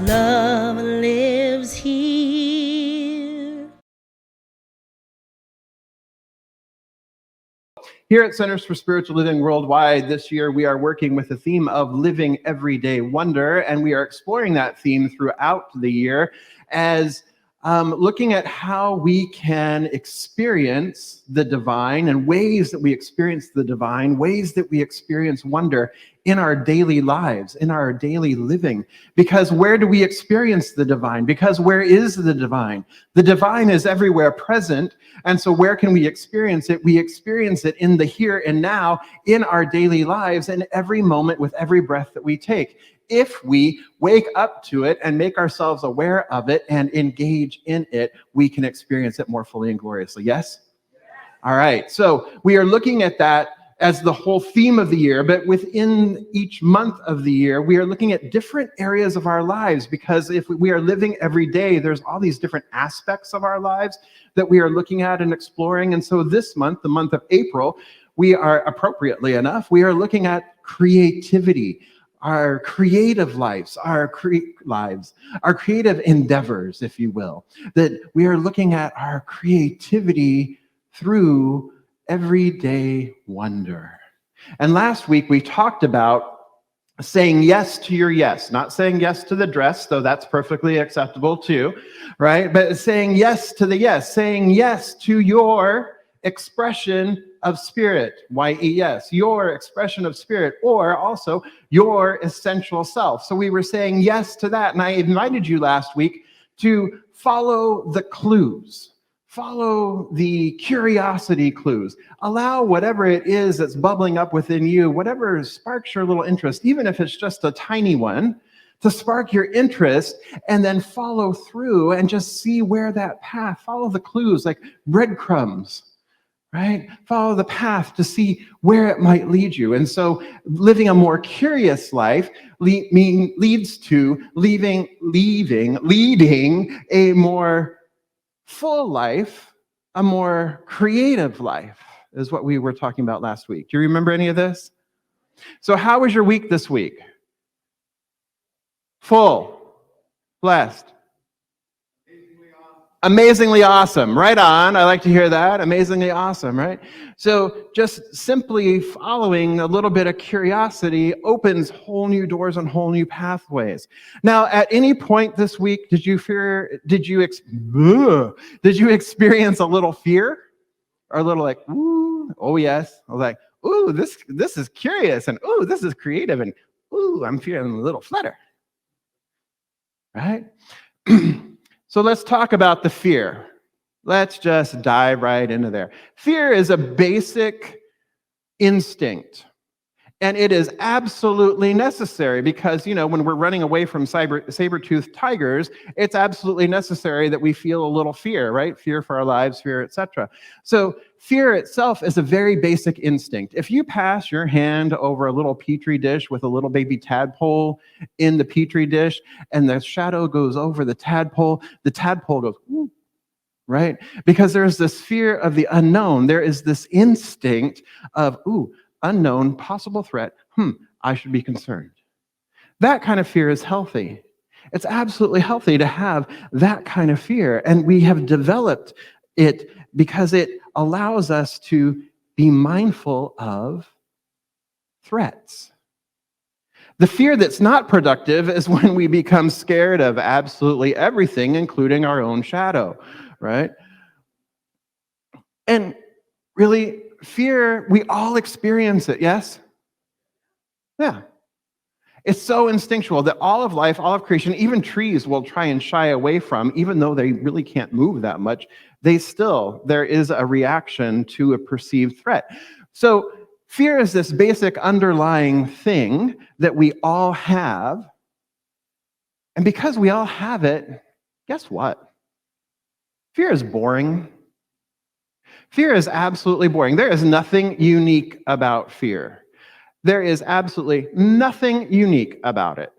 love lives here. Here at Centers for Spiritual Living Worldwide, this year we are working with the theme of living everyday wonder, and we are exploring that theme throughout the year as looking at how we can experience the divine and ways that we experience the divine, ways that we experience wonder in our daily lives, in our daily living. Because where do we experience the divine? Because where is the divine? The divine is everywhere present. And so where can we experience it? We experience it in the here and now, in our daily lives, in every moment with every breath that we take. If we wake up to it and make ourselves aware of it and engage in it, we can experience it more fully and gloriously. Yes? All right. So we are looking at that as the whole theme of the year, but within each month of the year, we are looking at different areas of our lives, because if we are living every day, there's all these different aspects of our lives that we are looking at and exploring. And so this month, the month of April, we are, appropriately enough, we are looking at creativity, our creative lives, our creative endeavors, if you will, that we are looking at our creativity through everyday wonder. And last week we talked about saying yes to your yes, not saying yes to the dress, though that's perfectly acceptable too, right? But saying yes to the yes, saying yes to your expression of spirit, Y-E-S, your expression of spirit, or also your essential self. So we were saying yes to that. And I invited you last week to follow the clues. Follow the curiosity clues. Allow whatever it is that's bubbling up within you, whatever sparks your little interest, even if it's just a tiny one, to spark your interest, and then follow through and just see where that path, follow the clues like breadcrumbs, right? Follow the path to see where it might lead you. And so living a more curious life leads to leading a more full life, a more creative life, is what we were talking about last week. Do you remember any of this? So how was your week this week? Full, blessed, amazingly awesome. Right on. I like to hear that. Amazingly awesome, right? So just simply following a little bit of curiosity opens whole new doors and whole new pathways. Now, at any point this week, did you experience a little fear? Or a little like, ooh, oh yes. I was like, ooh, this is curious, and ooh, this is creative, and ooh, I'm feeling a little flutter. Right? So let's talk about the fear. Let's just dive right into there. Fear is a basic instinct, and it is absolutely necessary because, when we're running away from saber-toothed tigers, it's absolutely necessary that we feel a little fear, right? Fear for our lives, fear, etc. So fear itself is a very basic instinct. If you pass your hand over a little petri dish with a little baby tadpole in the petri dish, and the shadow goes over the tadpole goes, ooh, right? Because there's this fear of the unknown. There is this instinct of, ooh, unknown, possible threat, I should be concerned. That kind of fear is healthy. It's absolutely healthy to have that kind of fear. And we have developed it because it allows us to be mindful of threats. The fear that's not productive is when we become scared of absolutely everything, including our own shadow, right? And really, fear, we all experience it, yes? Yeah. It's so instinctual that all of life, all of creation, even trees will try and shy away from, even though they really can't move that much, there is a reaction to a perceived threat. So fear is this basic underlying thing that we all have. And because we all have it, guess what? Fear is boring. Fear is absolutely boring. There is nothing unique about fear. There is absolutely nothing unique about it.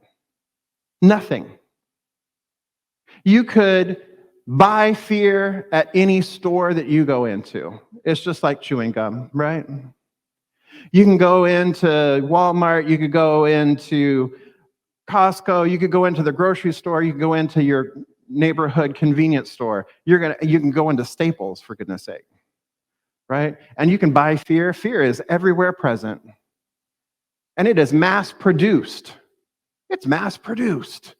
Nothing. You could buy fear at any store that you go into. It's just like chewing gum, right? You can go into Walmart, you could go into Costco, you could go into the grocery store, you can go into your neighborhood convenience store. You can go into Staples, for goodness sake, right? And you can buy fear. Fear is everywhere present. And it is mass produced. It's mass produced.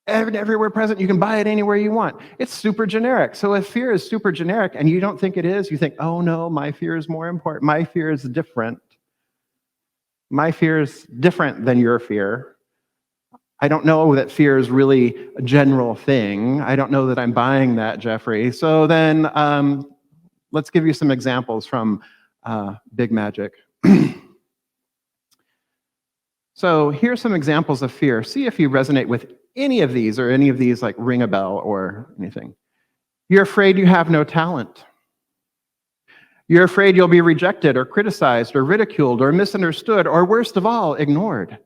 Everywhere present, you can buy it anywhere you want. It's super generic. So if fear is super generic and you don't think it is, you think, oh no, my fear is more important. My fear is different. My fear is different than your fear. I don't know that fear is really a general thing. I don't know that I'm buying that, Jeffrey. So then let's give you some examples from Big Magic. So here's some examples of fear. See if you resonate with any of these or any of these like ring a bell or anything. You're afraid you have no talent. You're afraid you'll be rejected or criticized or ridiculed or misunderstood or worst of all, ignored.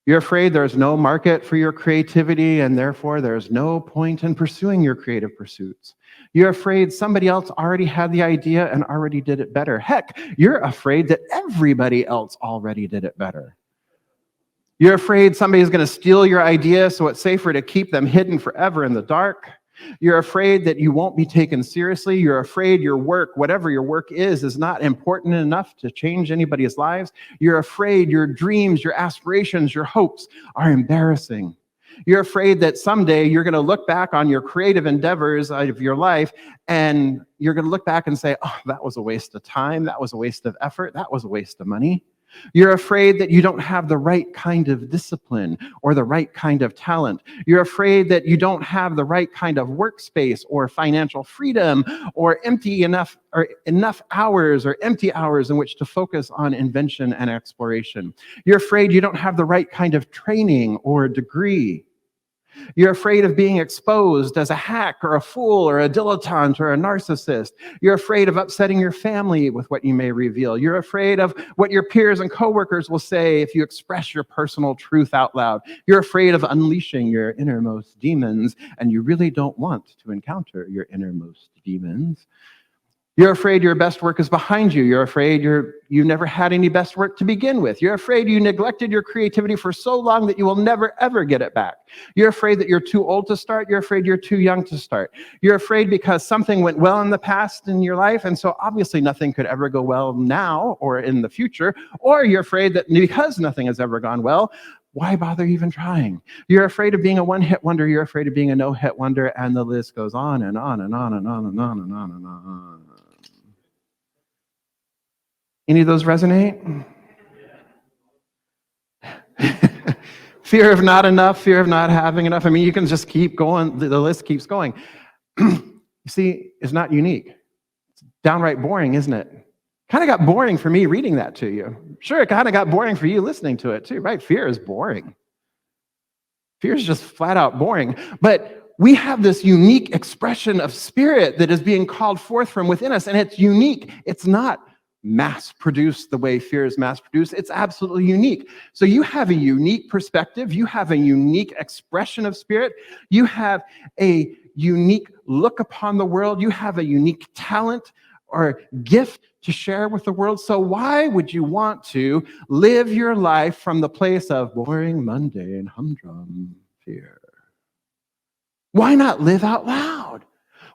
You're afraid there's no market for your creativity and therefore there's no point in pursuing your creative pursuits. You're afraid somebody else already had the idea and already did it better. Heck, you're afraid that everybody else already did it better. You're afraid somebody's going to steal your idea, so it's safer to keep them hidden forever in the dark. You're afraid that you won't be taken seriously. You're afraid your work, whatever your work is not important enough to change anybody's lives. You're afraid your dreams, your aspirations, your hopes are embarrassing. You're afraid that someday you're going to look back on your creative endeavors of your life and you're going to look back and say, oh, that was a waste of time. That was a waste of effort. That was a waste of money. You're afraid that you don't have the right kind of discipline or the right kind of talent. You're afraid that you don't have the right kind of workspace or financial freedom or enough hours or empty hours in which to focus on invention and exploration. You're afraid you don't have the right kind of training or degree. You're afraid of being exposed as a hack or a fool or a dilettante or a narcissist. You're afraid of upsetting your family with what you may reveal. You're afraid of what your peers and coworkers will say if you express your personal truth out loud. You're afraid of unleashing your innermost demons, and you really don't want to encounter your innermost demons. You're afraid your best work is behind you. You're afraid you never had any best work to begin with. You're afraid you neglected your creativity for so long that you will never, ever get it back. You're afraid that you're too old to start. You're afraid you're too young to start. You're afraid because something went well in the past in your life, and so obviously nothing could ever go well now or in the future. Or you're afraid that because nothing has ever gone well, why bother even trying? You're afraid of being a one-hit wonder. You're afraid of being a no-hit wonder, and the list goes on and on and on and on and on and on and on. Any of those resonate? Fear of not enough, fear of not having enough. I mean, you can just keep going. The list keeps going. You see, it's not unique. It's downright boring, isn't it? Kind of got boring for me reading that to you. Sure, it kind of got boring for you listening to it too, right? Fear is boring. Fear is just flat out boring. But we have this unique expression of spirit that is being called forth from within us, and it's unique. It's not mass-produced the way fear is mass-produced. It's absolutely unique. So you have a unique perspective. You have a unique expression of spirit. You have a unique look upon the world. You have a unique talent or gift to share with the world. So why would you want to live your life from the place of boring, mundane, humdrum fear? Why not live out loud?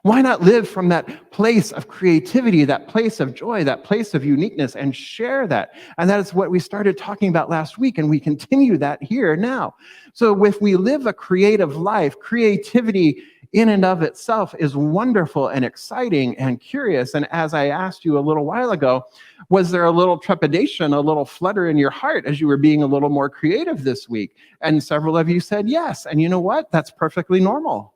Why not live from that place of creativity, that place of joy, that place of uniqueness, and share that? And that is what we started talking about last week, and we continue that here now. So if we live a creative life, creativity in and of itself is wonderful and exciting and curious. And as I asked you a little while ago, was there a little trepidation, a little flutter in your heart as you were being a little more creative this week? And several of you said yes. And you know what? That's perfectly normal.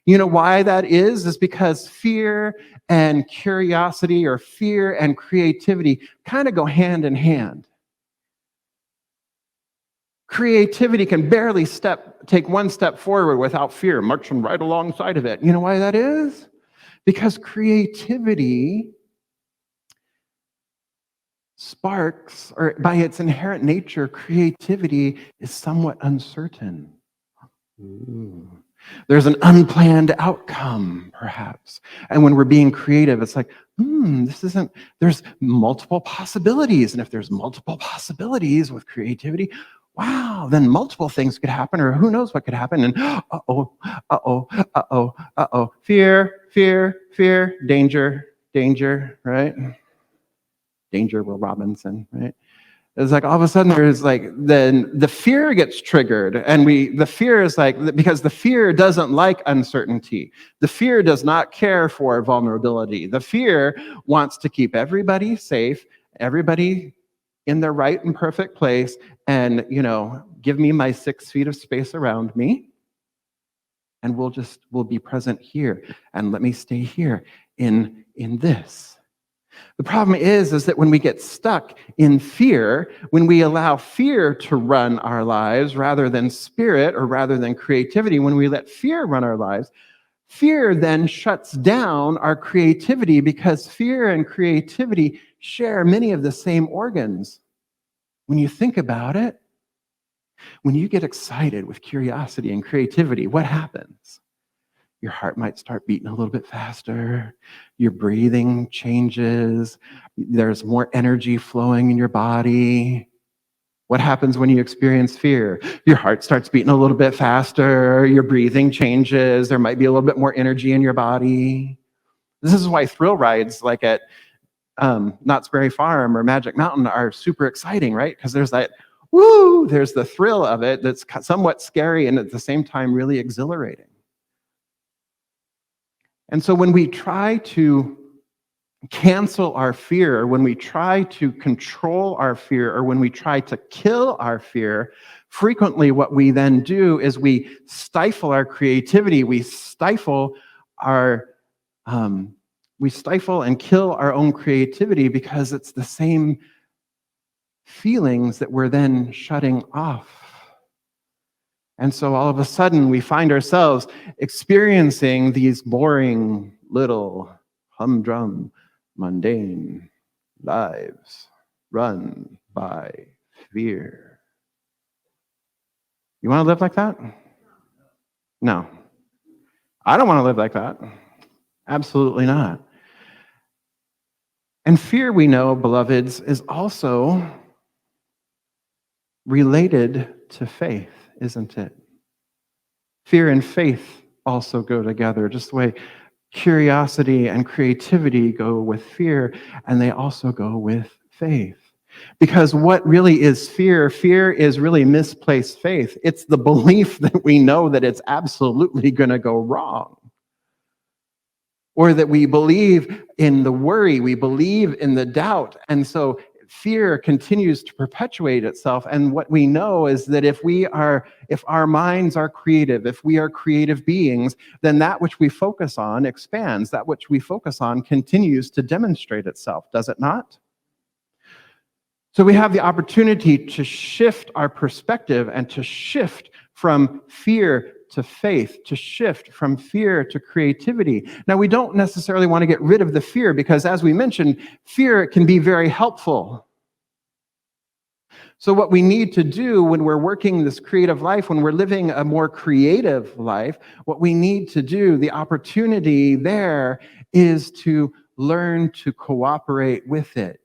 You know why that is because fear and curiosity or fear and creativity kind of go hand in hand. Creativity can barely take one step forward without fear, marching right alongside of it. You know why that is? Because creativity sparks, or by its inherent nature, creativity is somewhat uncertain. Ooh. There's an unplanned outcome, perhaps. And when we're being creative, it's like, there's multiple possibilities. And if there's multiple possibilities with creativity, wow, then multiple things could happen, or who knows what could happen. And uh-oh, uh-oh, uh-oh, uh-oh. Fear, fear, fear, danger, danger, right? Danger, Will Robinson, right? It's like all of a sudden there's like, then the fear gets triggered, and the fear is like, because the fear doesn't like uncertainty. The fear does not care for vulnerability. The fear wants to keep everybody safe, everybody in their right and perfect place, and, give me my 6 feet of space around me, and we'll be present here, and let me stay here in this. The problem is that when we get stuck in fear, when we allow fear to run our lives rather than spirit or rather than creativity, when we let fear run our lives, fear then shuts down our creativity, because fear and creativity share many of the same organs. When you think about it, when you get excited with curiosity and creativity, what happens? Your heart might start beating a little bit faster. Your breathing changes. There's more energy flowing in your body. What happens when you experience fear? Your heart starts beating a little bit faster. Your breathing changes. There might be a little bit more energy in your body. This is why thrill rides like at Knott's Berry Farm or Magic Mountain are super exciting, right? Because there's that, woo, there's the thrill of it that's somewhat scary and at the same time really exhilarating. And so when we try to cancel our fear, or when we try to control our fear, or when we try to kill our fear, frequently what we then do is we stifle our creativity. We stifle and kill our own creativity, because it's the same feelings that we're then shutting off. And so all of a sudden we find ourselves experiencing these boring little humdrum, mundane lives run by fear. You want to live like that? No. I don't want to live like that. Absolutely not. And fear, we know, beloveds, is also related to faith, isn't it? Fear and faith also go together, just the way curiosity and creativity go with fear, and they also go with faith. Because what really is fear? Fear is really misplaced faith. It's the belief that we know that it's absolutely going to go wrong. Or that we believe in the worry, we believe in the doubt, and so fear continues to perpetuate itself. And what we know is that if our minds are creative, if we are creative beings, then that which we focus on expands. That which we focus on continues to demonstrate itself, does it not? So we have the opportunity to shift our perspective and to shift from fear to faith, to shift from fear to creativity. Now, we don't necessarily want to get rid of the fear, because as we mentioned, fear can be very helpful. So what we need to do when we're working this creative life, when we're living a more creative life, what we need to do, the opportunity there is to learn to cooperate with it.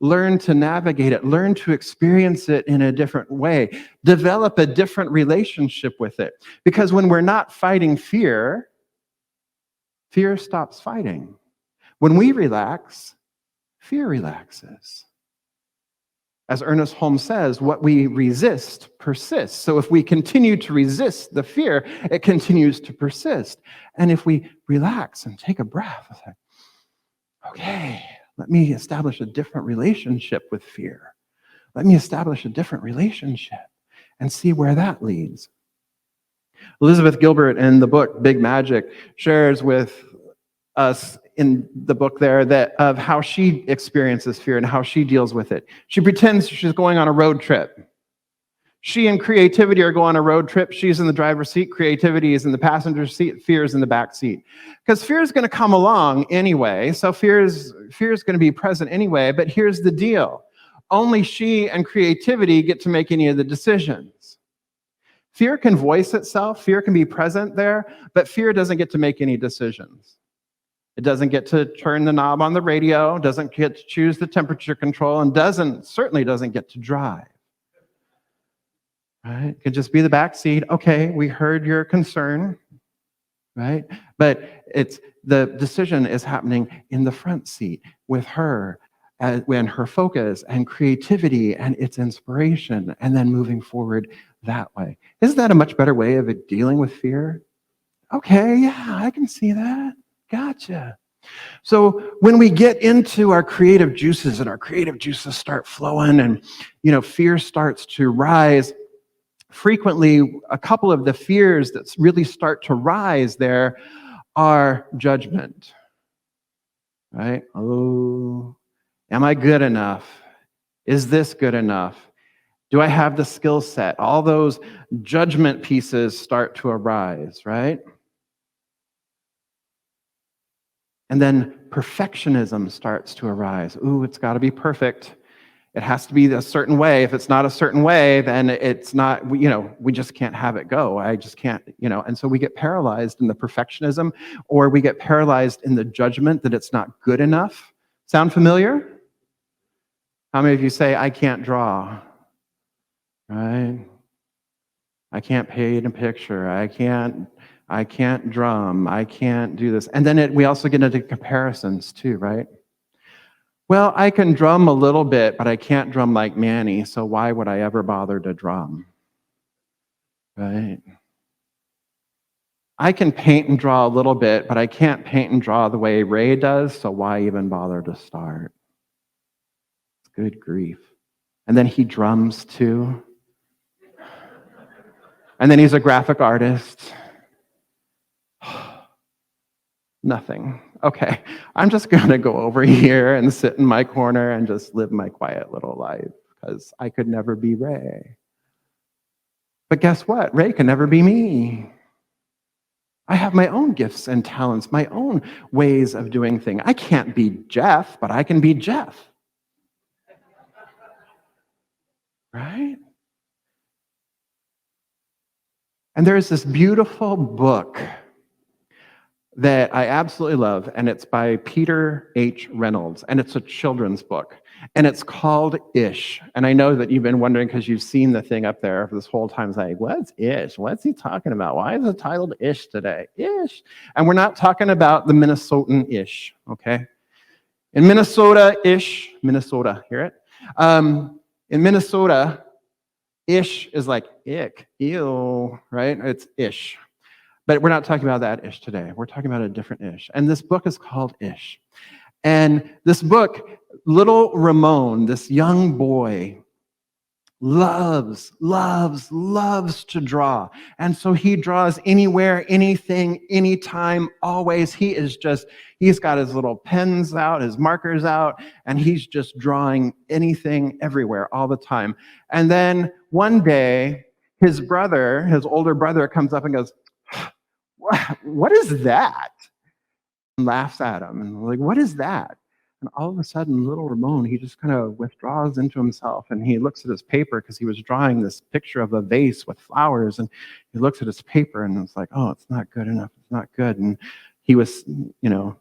Learn to navigate it, learn to experience it in a different way, develop a different relationship with it. Because when we're not fighting fear, fear stops fighting. When we relax, fear relaxes. As Ernest Holmes says, what we resist persists. So if we continue to resist the fear, it continues to persist. And if we relax and take a breath, it's like, okay, let me establish a different relationship with fear. Let me establish a different relationship and see where that leads. Elizabeth Gilbert, in the book Big Magic, shares with us in the book there that of how she experiences fear and how she deals with it. She pretends she's going on a road trip. She and creativity are going on a road trip. She's in the driver's seat. Creativity is in the passenger seat. Fear is in the back seat. Because fear is going to come along anyway. So fear is going to be present anyway. But here's the deal. Only she and creativity get to make any of the decisions. Fear can voice itself. Fear can be present there. But fear doesn't get to make any decisions. It doesn't get to turn the knob on the radio. Doesn't get to choose the temperature control. And certainly doesn't get to drive. right? It could just be the back seat. Okay, we heard your concern, right? But it's the decision is happening in the front seat with her when her focus and creativity and its inspiration and then moving forward that way. Isn't that a much better way of dealing with fear? Okay, yeah, I can see that. Gotcha. So when we get into our creative juices and our creative juices start flowing and fear starts to rise, frequently a couple of the fears that really start to rise there are judgment, right? Oh, am I good enough? Is this good enough? Do I have the skill set? All those judgment pieces start to arise, right? And then perfectionism starts to arise. Ooh, it's got to be perfect. It has to be a certain way. If it's not a certain way, then it's not, we just can't have it go. I just can't, and so we get paralyzed in the perfectionism, or we get paralyzed in the judgment that it's not good enough. Sound familiar? How many of you say, I can't draw, right? I can't paint a picture. I can't drum. I can't do this. And then we also get into comparisons too, right? Well, I can drum a little bit, but I can't drum like Manny, so why would I ever bother to drum? Right? I can paint and draw a little bit, but I can't paint and draw the way Ray does, so why even bother to start? Good grief. And then he drums too. And then he's a graphic artist. Nothing. Okay, I'm just going to go over here and sit in my corner and just live my quiet little life because I could never be Ray. But guess what? Ray can never be me. I have my own gifts and talents, my own ways of doing things. I can't be Jeff, but I can be Jeff. Right? And there's this beautiful book that I absolutely love, and it's by Peter H. Reynolds, and it's a children's book, and it's called Ish. And I know that you've been wondering because you've seen the thing up there for this whole time. It's like, what's Ish? What's he talking about? Why is it titled Ish today? Ish. And we're not talking about the Minnesotan Ish, okay? In Minnesota-ish, Minnesota, hear it? In Minnesota, Ish is like ick, ew, right? It's Ish. But we're not talking about that Ish today. We're talking about a different Ish. And this book is called Ish. And this book, little Ramon, this young boy, loves to draw. And so he draws anywhere, anything, anytime, always. He's got his little pens out, his markers out, and he's just drawing anything everywhere all the time. And then one day, his older brother comes up and goes, what is that? And laughs at him and like, what is that? And all of a sudden, little Ramon, he just kind of withdraws into himself and he looks at his paper because he was drawing this picture of a vase with flowers. And he looks at his paper and it's like, oh, it's not good enough. It's not good. And he was, my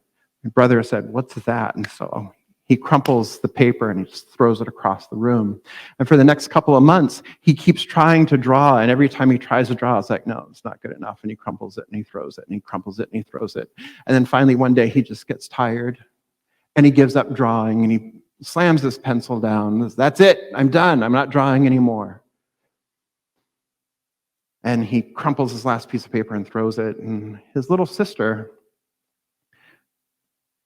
brother said, what's that? And so he crumples the paper and he just throws it across the room. And for the next couple of months, he keeps trying to draw. And every time he tries to draw, it's like, no, it's not good enough. And he crumples it and he throws it and he crumples it and he throws it. And then finally one day he just gets tired and he gives up drawing and he slams his pencil down. That's it. I'm done. I'm not drawing anymore. And he crumples his last piece of paper and throws it. And his little sister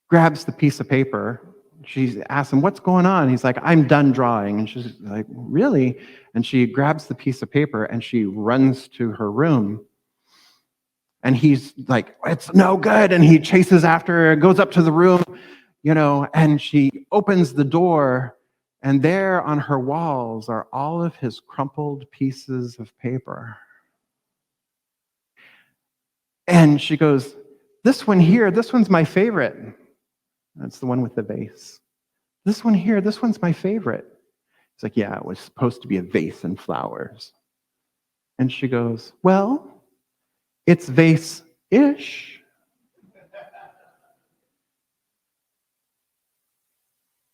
grabs the piece of paper. She asks him, what's going on? He's like, I'm done drawing. And she's like, really? And she grabs the piece of paper and she runs to her room. And he's like, it's no good. And he chases after her, goes up to the room, and she opens the door. And there on her walls are all of his crumpled pieces of paper. And she goes, this one here, this one's my favorite. That's the one with the vase. This one here, this one's my favorite. It's like, yeah, it was supposed to be a vase and flowers. And she goes, well, it's vase-ish.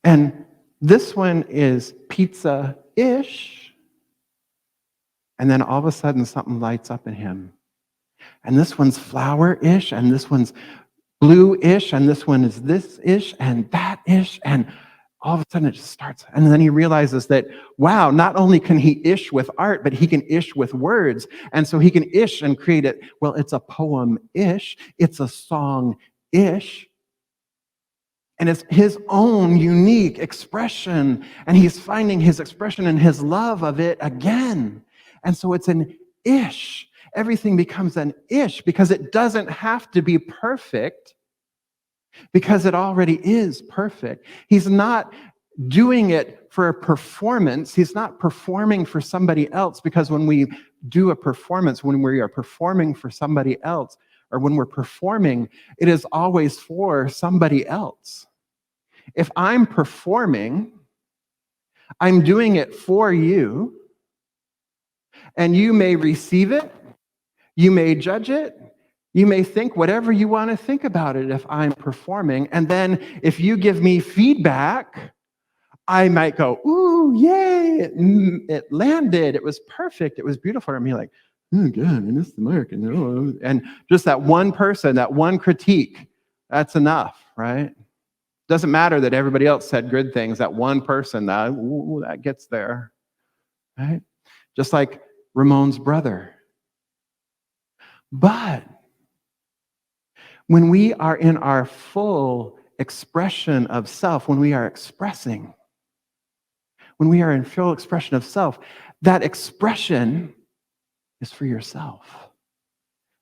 And this one is pizza-ish. And then all of a sudden something lights up in him. And this one's flower-ish, and this one's blue-ish, and this one is this-ish, and that-ish, and all of a sudden it just starts. And then he realizes that, wow, not only can he ish with art, but he can ish with words. And so he can ish and create it. Well, it's a poem-ish, it's a song-ish, and it's his own unique expression. And he's finding his expression and his love of it again. And so it's an ish. Everything becomes an ish because it doesn't have to be perfect, because it already is perfect. He's not doing it for a performance. He's not performing for somebody else, because when we do a performance, when we are performing for somebody else, or when we're performing, it is always for somebody else. If I'm performing, I'm doing it for you, and you may receive it, you may judge it, you may think whatever you want to think about it if I'm performing. And then if you give me feedback, I might go, ooh, yay, it landed, it was perfect, it was beautiful. And be like, oh God, I missed the mark. And just that one person, that one critique, that's enough, right? Doesn't matter that everybody else said good things. That one person, that gets there, right? Just like Ramon's brother. But when we are in our full expression of self, when we are expressing, when we are in full expression of self, that expression is for yourself.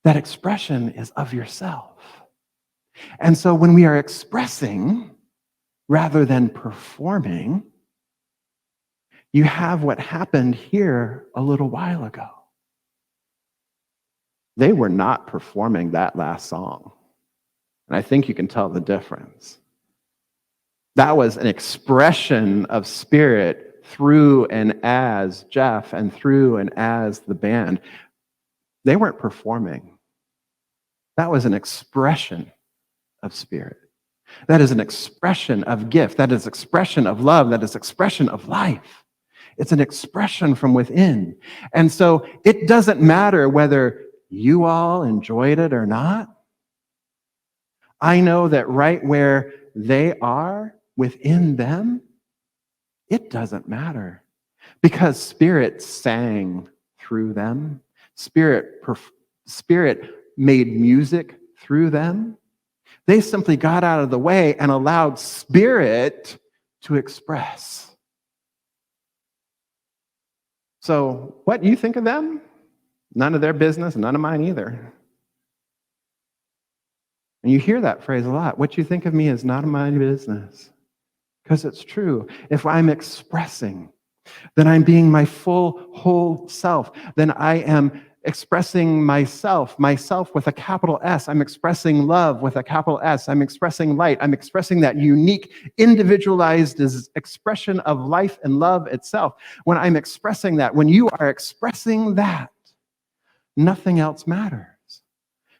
That expression is of yourself. And so when we are expressing rather than performing, you have what happened here a little while ago. They were not performing that last song. And I think you can tell the difference. That was an expression of spirit through and as Jeff and through and as the band. They weren't performing. That was an expression of spirit. That is an expression of gift. That is expression of love. That is expression of life. It's an expression from within. And so it doesn't matter whether you all enjoyed it or not. I know that right where they are within them, it doesn't matter, because Spirit sang through them. Spirit made music through them. They simply got out of the way and allowed Spirit to express. So what you think of them? None of their business, none of mine either. And you hear that phrase a lot. What you think of me is none of my business. Because it's true. If I'm expressing, then I'm being my full, whole self. Then I am expressing myself with a capital S. I'm expressing love with a capital S. I'm expressing light. I'm expressing that unique, individualized expression of life and love itself. When I'm expressing that, when you are expressing that, nothing else matters.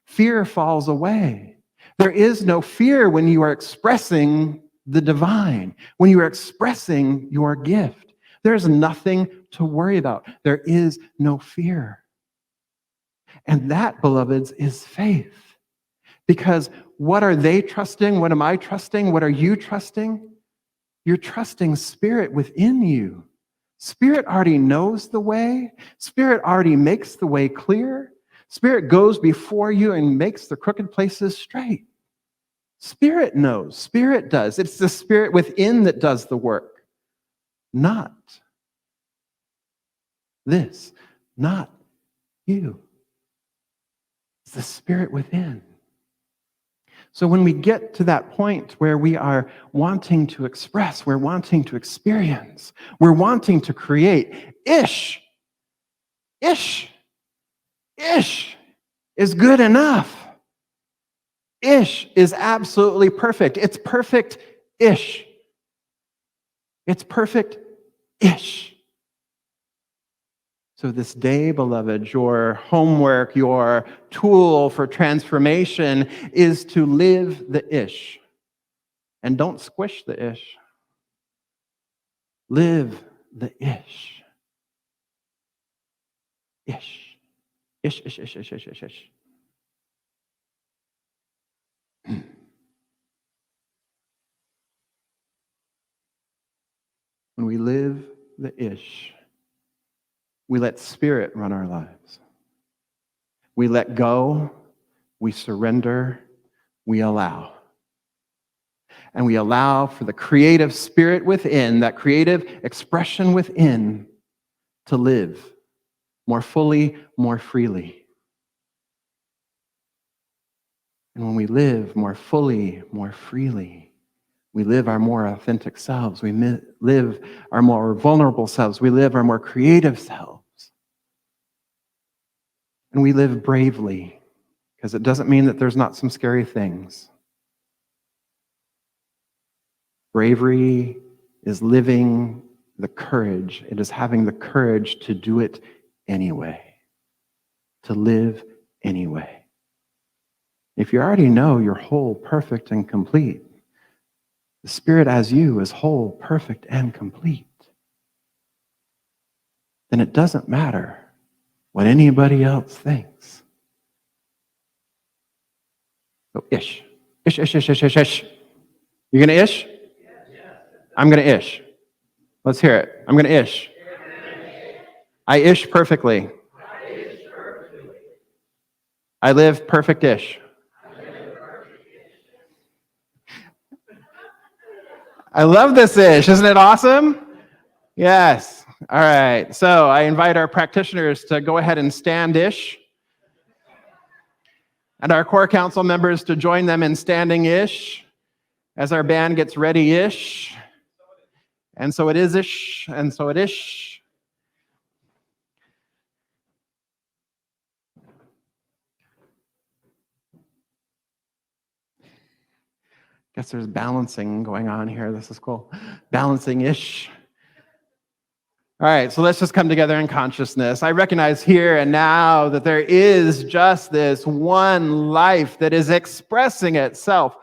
Fear falls away. There is no fear when you are expressing the divine, when you are expressing your gift. There's nothing to worry about. There is no fear. And that, beloveds, is faith. Because what are they trusting? What am I trusting? What are you trusting? You're trusting Spirit within you. Spirit already knows the way. Spirit already makes the way clear. Spirit goes before you and makes the crooked places straight. Spirit knows. Spirit does. It's the Spirit within that does the work. Not this. Not you. It's the Spirit within. So when we get to that point where we are wanting to express, we're wanting to experience, we're wanting to create, ish is good enough. Ish is absolutely perfect. It's perfect-ish. It's perfect-ish. So this day, beloved, your homework, your tool for transformation is to live the ish. And don't squish the ish. Live the ish. ish. Ish, ish, ish, ish, ish, ish, ish. When we live the ish, we let Spirit run our lives. We let go, we surrender, we allow. And we allow for the creative spirit within, that creative expression within, to live more fully, more freely. And when we live more fully, more freely, we live our more authentic selves. We live our more vulnerable selves. We live our more creative selves. And we live bravely, because it doesn't mean that there's not some scary things. Bravery is living the courage. It is having the courage to do it anyway, to live anyway. If you already know you're whole, perfect, and complete, the Spirit as you is whole, perfect, and complete, then it doesn't matter what anybody else thinks. So ish. Ish, ish, ish, ish, ish, ish. You gonna ish? I'm gonna ish. Let's hear it. I'm gonna ish. I ish perfectly. I live perfect-ish. I love this ish. Isn't it awesome? Yes. All right. So I invite our practitioners to go ahead and stand ish, and our core council members to join them in standing ish as our band gets ready ish. And so it is ish, and so it ish. Guess there's balancing going on here. This is cool. Balancing ish. All right, so let's just come together in consciousness. I recognize here and now that there is just this one life that is expressing itself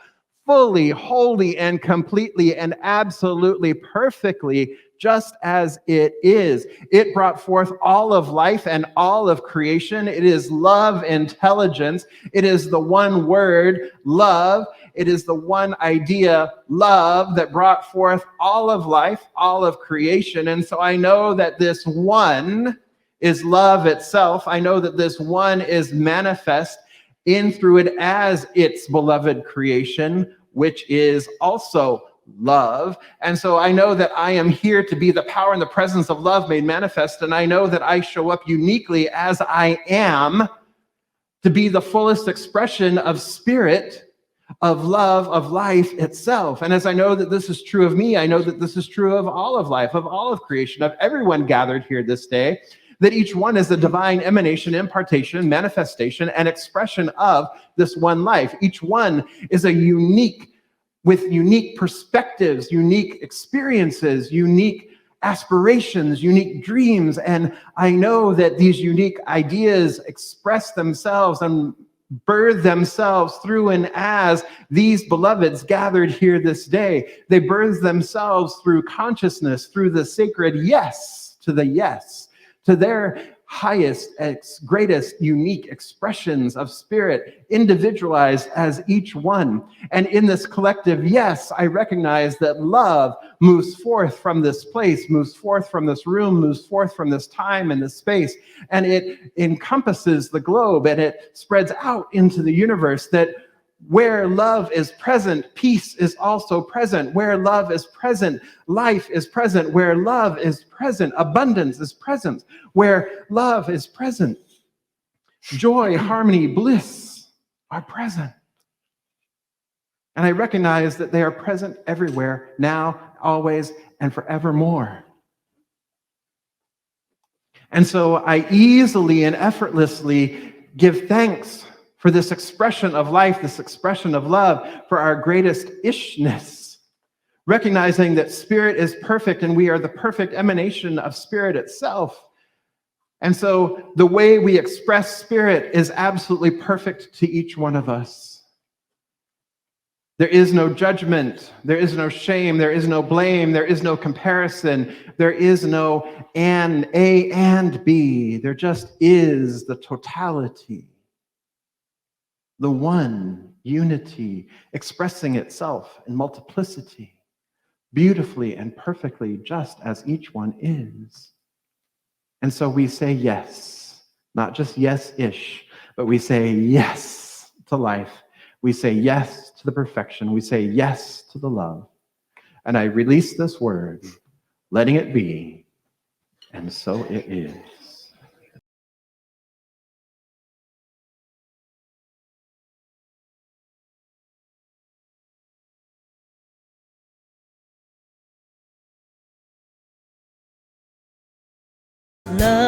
fully, wholly, and completely, and absolutely perfectly, just as it is. It brought forth all of life and all of creation. It is love intelligence. It is the one word, love. It is the one idea, love, that brought forth all of life, all of creation. And so I know that this one is love itself. I know that this one is manifest in through it as its beloved creation, which is also love. And so I know that I am here to be the power and the presence of love made manifest. And I know that I show up uniquely as I am to be the fullest expression of spirit, of love, of life itself. And as I know that this is true of me, I know that this is true of all of life, of all of creation, of everyone gathered here this day, that each one is a divine emanation, impartation, manifestation, and expression of this one life. Each one is a unique, with unique perspectives, unique experiences, unique aspirations, unique dreams. And I know that these unique ideas express themselves and birth themselves through and as these beloveds gathered here this day. They birth themselves through consciousness, through the sacred yes, to their highest, greatest, unique expressions of spirit, individualized as each one. And in this collective yes, I recognize that love moves forth from this place, moves forth from this room, moves forth from this time and this space, and it encompasses the globe, and it spreads out into the universe, that where love is present, peace is also present. Where love is present, life is present. Where love is present, abundance is present. Where love is present, joy, harmony, bliss are present. And I recognize that they are present everywhere, now, always, and forevermore. And so I easily and effortlessly give thanks for this expression of life, this expression of love, for our greatest ishness, recognizing that spirit is perfect and we are the perfect emanation of spirit itself. And so the way we express spirit is absolutely perfect to each one of us. There is no judgment. There is no shame. There is no blame. There is no comparison. There is no A and B. There just is the totality, the one unity expressing itself in multiplicity, beautifully and perfectly, just as each one is. And so we say yes, not just yes-ish, but we say yes to life. We say yes to the perfection. We say yes to the love. And I release this word, letting it be, and so it is. Love